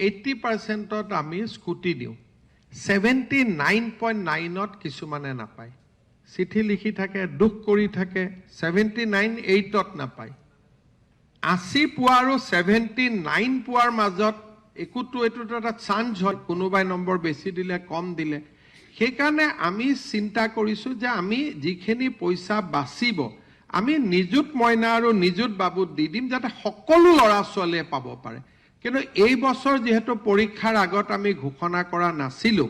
80%ত আমি স্কুটি দিওঁ 79.9ত কিছুমানে নাপায় চিঠি লিখি থাকে দুখ কৰি থাকে 79.8ত নাপায় 80 পোৱা আৰু 79 পোৱাৰ মাজত একোটো এটোটো এটা চান্স হয় কোনোবাই নম্বৰ বেছি দিলে কম দিলে সেইকাৰণে আমি চিন্তা কৰিছো যে আমি যিখিনি পইচা বাচিব আমি নিযুত মইনা আৰু নিযুত বাবুত দি দিম যাতে সকলো ল'ৰা ছোৱালীয়ে পাব পাৰে কিন্তু এই বছৰ যেহেতু পৰীক্ষাৰ আগত আমি ঘোষণা কৰা নাছিলো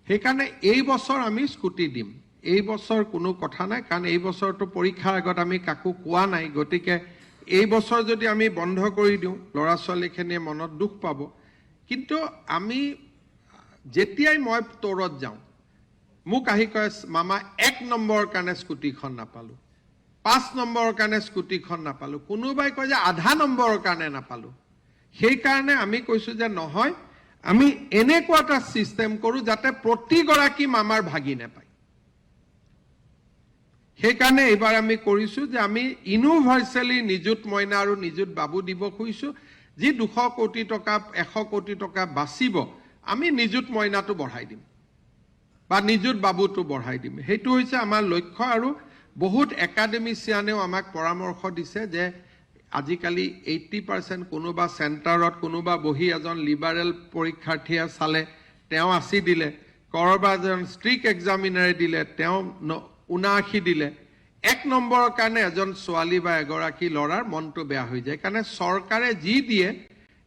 সেইকাৰণে এই বছৰ আমি স্কুটি দিম এই বছৰ কোনো কথা নাই কাৰণ এই বছৰটো পৰীক্ষাৰ আগত আমি কাকো কোৱা নাই গতিকে এই বছৰ যদি আমি বন্ধ কৰি দিওঁ ল'ৰা ছোৱালীখিনিয়ে মনত দুখ পাব কিন্তু আমি যেতিয়াই মই তোৰত যাওঁ মোক আহি কয় মামা 1 নম্বৰৰ কাৰণে স্কুটিখন নাপালো 5 নম্বৰৰ কাৰণে স্কুটিখন নাপালো কোনোবাই কয় যে আধা নম্বৰৰ কাৰণে নাপালো সেই কাৰণে আমি কৈছো যে নহয় আমি এনেকুৱা এটা সিস্টেম কৰো যাতে প্ৰতিগৰাকী মামাৰ ভাগি নাপায় সেই কাৰণে এবাৰ আমি কৰিছো যে আমি ইউনিভাৰ্সালি নিযুত মইনা আৰু নিযুত বাবু দিব খুজিছো যি 200 কোটি টকা 100 কোটি টকা বাচিব আমি নিযুত মইনাটো বঢ়াই দিম বা নিযুত বাবুটো বঢ়াই দিম হেতু হৈছে আমাৰ লক্ষ্য আৰু বহুত একাডেমিচিয়ানেও আমাক পৰামৰ্শ দিছে যে আজিকালি 80% কোনোবা সেন্টাৰত কোনোবা বহি এজন লিবাৰেল পৰীক্ষাৰ্থীয়ে চালে তেওঁ 80 দিলে কৰবা এজন ষ্ট্ৰিক এক্সামিনাৰে দিলে তেওঁ 79 দিলে 1 নম্বৰৰ কাৰণে এজন ছোৱালী বা এগৰাকী লৰাৰ মনটো বেয়া হৈ যায় কাৰণে চৰকাৰে যি দিয়ে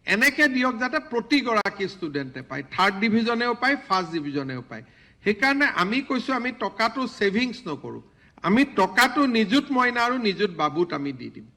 এনেকে দিয়ক যাতে প্ৰতিগৰাকী ষ্টুডেণ্টে পায় থাৰ্ড ডিভিজনেও পায় ফাৰ্ষ্ট ডিভিজনেও পায় সেইকাৰণে আমি কৈছো আমি টকাটো সেভিংস নকৰো আমি টকাটো নিযুত মইনা আৰু নিযুত বাবুত আমি দি দিম